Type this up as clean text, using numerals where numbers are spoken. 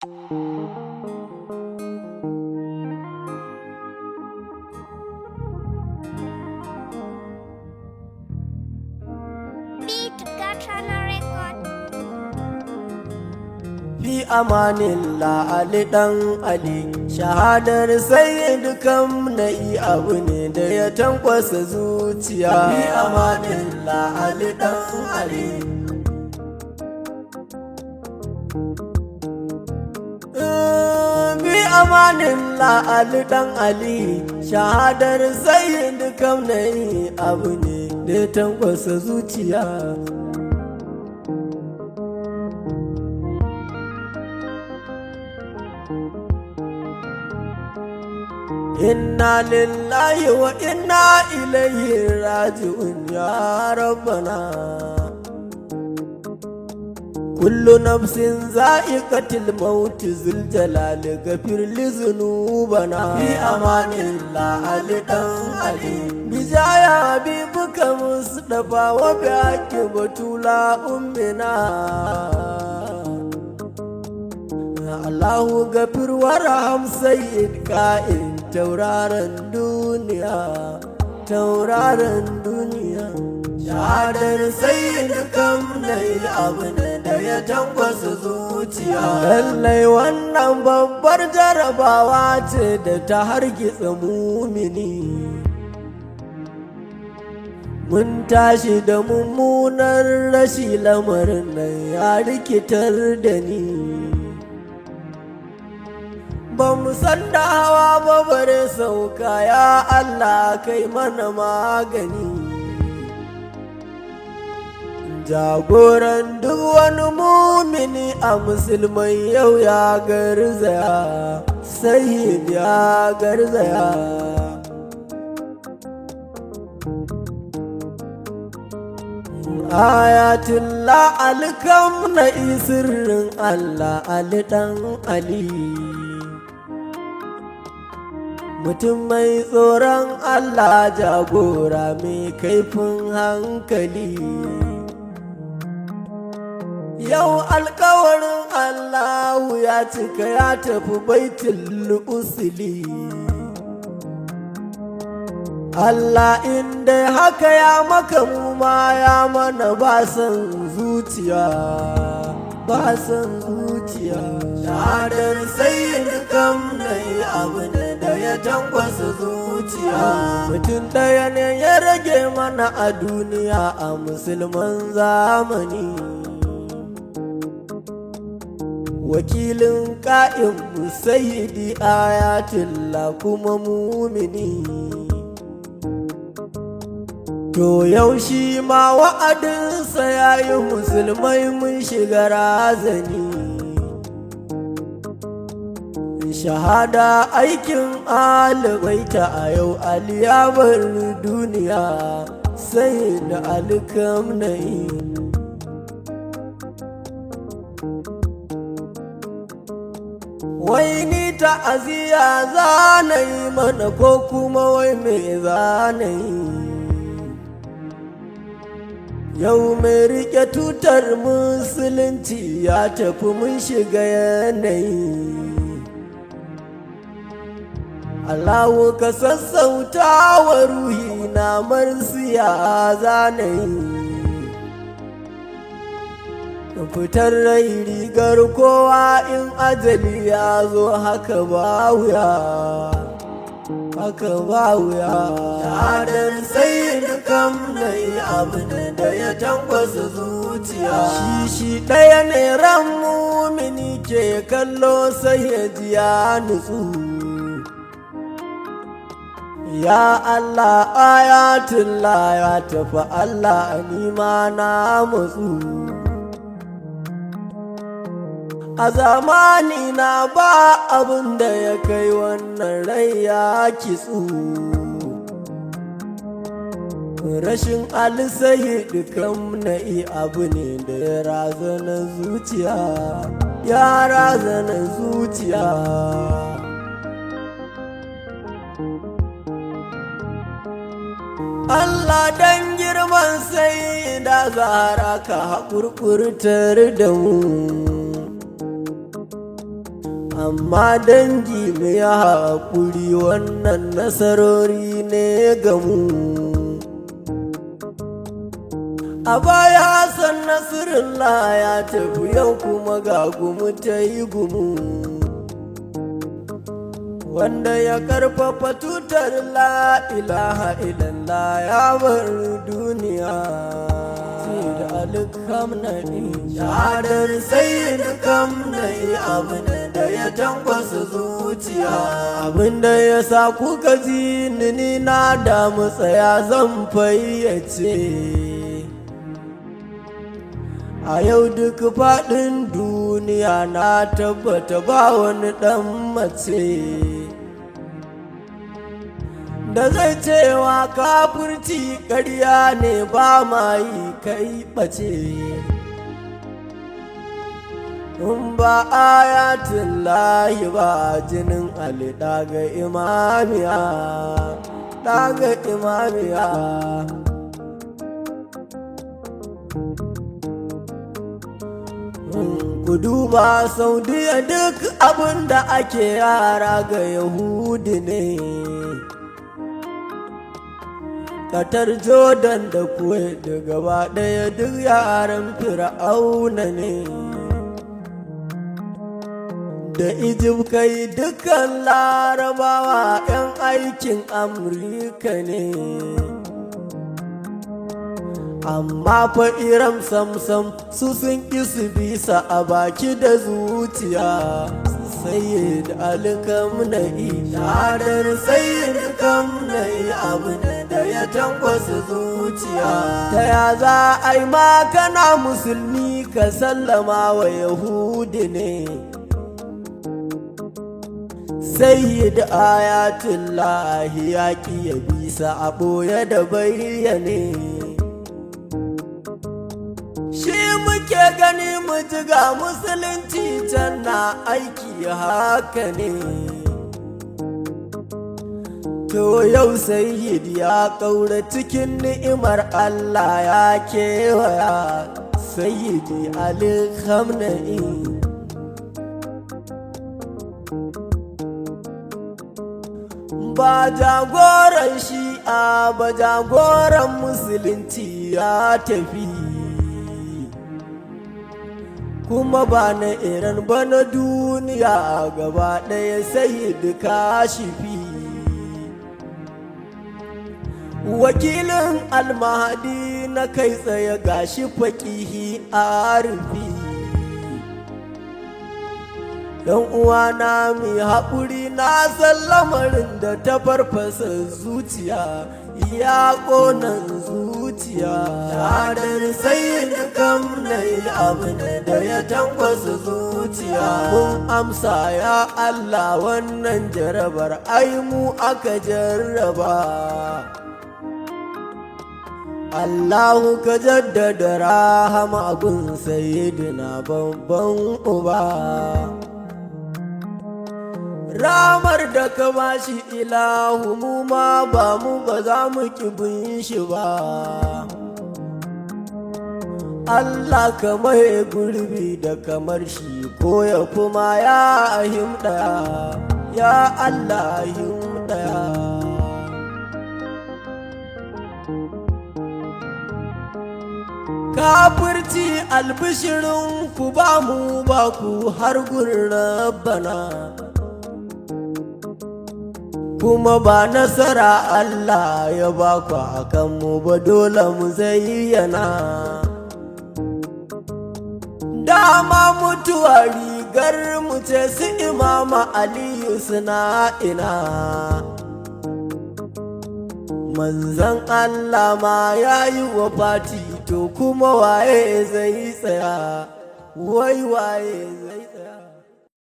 Beat Gatana Record. Fi amanillah Ali ɗan Ali, shahadar sayyid kam na'i abu ne da ya tankwasa zuciya. Fi amanillah Ali ɗan Ali. Fi amanillah Ali ɗan Ali, shahadar sayyid kam na'i abu ne da ya tankwasa zuciya. Inna lillahi wa inna ilaihi raji'un ya rabbana. Kullu nafsin za'iqatil maut zul jalali ghafir li zunubana. Fi amanillah Ali dan Ali, bijaya habibuka Mustafa wa bi haqqi batula ummina. Allahu gafir warham sayyid ka'in tauraron duniya, tauraron duniya. Shahadar sayyid kam nayi abu ne da ya tankwasa zuciya. Lallai wannan babbar jarabawa ce da ta hargitsa mumini. Mun tashi da mummunar rashi, lamarin nan ya rikitar da ni. Ba mu san da hawa ba bare sauka, ya Allah kai mana magani. Jagoran duk wani mumini a musulmai yau ya garzaya, sayyid ya garzaya. Ayatullah alkam na sirrin Allah Ali ɗan Ali. Mutum mai tsoron Allah, jagora mai kaifin hankali. Yau alkawarin Allahu ya cika, ya tafi baitul usuli. Allah inda haka ya maka, mu ma ya mana ba san zuciya, ba san zuciya. Shahadar sayyid kam nayi abu ne da ya tankwasa zuciya. Mutum ɗaya ne ya rage mana a duniya a musulman zamani. Wakilin ƙa'im sayyidi ayatullah kuma mumini. To yau shi ma wa'adinsa ya yi, musulmai mun shiga razani. Shahada aikin alibaita a yau, Ali ya bar duniya, sai da alkam nayi. Wai ni ta'aziyya za na yi mana ko kuma wai me za na yi? Yau mai riƙe tutar musulunci ya tafi, mun shiga yanayi. Allahu ka sassauta wa ruhi na, marsiya zanayi. Fitar rai rigar kowa, in ajali ya zo haka ba wuya, haka ba wuya. Shahadar sayyid kam nayi abu ne da ya tankwasa zuciya. Shi ɗaya ne ran mumini ke kallo, sai ya ji ya nutsu. Ya Allah ayatullah ya tafi, Allah nima na matsu. A zamani na ba abin da ya kai wannan rai ya kitsu. Rashin alsayyid kam na'i abu ne da ya razana zuciya, ya razana zuciya. Allah dan girman sai da Zahra ka haƙurƙurtar da mu. amma dangi mu ya haƙuri wannan nasarori ne ga mu. A baya Hassan Nasrullah ya tafi yau kuma ga gumu ta yi gumu, wanda ya karfafa tutar la ilaha illallah ya bar duniya. Sayyid Ali Khamenei, shahadar Sayyid Khamenei, abin da ya tankwasa zuciya, abin da ya sa kuka ji ni na damu tsaya zan fayyace. A yau duk faɗin duniya na tabbata ba wani ɗan mace da zai cewa kafirci ƙarya ne ba ma yi kai ɓace. In ba ayatin lahi ba jinin Ali ɗaga imamiya, ɗaga imamiya. Ku duba Saudiya duk abin da ake yara ga Yahudi ne, Qatar, Jordan da Kuwait da gaba ɗaya duk yaran Fir'auna ne, da Egypt kai dukkan Larabawa 'yan aikin Amurka ne. Amma fa Iram samsam su sun ƙi su bisa a baki da zuciya. Sayyid Ali Khamenei, shahadar Sayyid Khamenei, abin da ya tankwasa zuciya. Ta ya za a yi ma kana musulmi ka sallama wa Yahudi ne? Sayyid Ayatullahi ya ƙi ya bisa a ɓoye da bayyane. Shi muke gani mu ji ga musulunci can na aiki haka ne. To yau Sayyid ya ƙaura cikin ni'imar Allah ya kewaya. Sayyid Ali Khamenei, ba jagoran shi'a ba jagoran musulunci ya tafi, kuma ba na Iran ba na duniya gaba ɗaya. Sayyid Kashifi, wakilin almahadi na kai tsaye gashi faƙihi arifi. Dan uwana mai haƙuri na san lamarin da ta farfasa zuciya, ya ƙonan zuciya. Shahadar Sayyid Khamenei, abin da ya tankwasa zuciya. Mun amsa ya Allah wannan jarabar, ai mu aka jarraba. Allahu ka jaddada rahama gun Sayyidina babban uba. Ramar da ka bashi ilahu mu ma ba mu ba za mu ki bin shi ba. Allah ka mai gurbi da kamar shi ko ya kuma ya ahim ɗaya, ya Allah ahim ɗaya. Kafirci albishirin ku ba mu ba ku har gurin Rabbana, kuma ba nasara Allah ya ba ku a kanmu ba, dole mu zayyana. Dama mutuwa rigar mu ce, su Imama Aliyu suna ina. Manzan Allah ma ya yi wa fati, to kuma waye zai tsaya? Wai waye zai tsaya?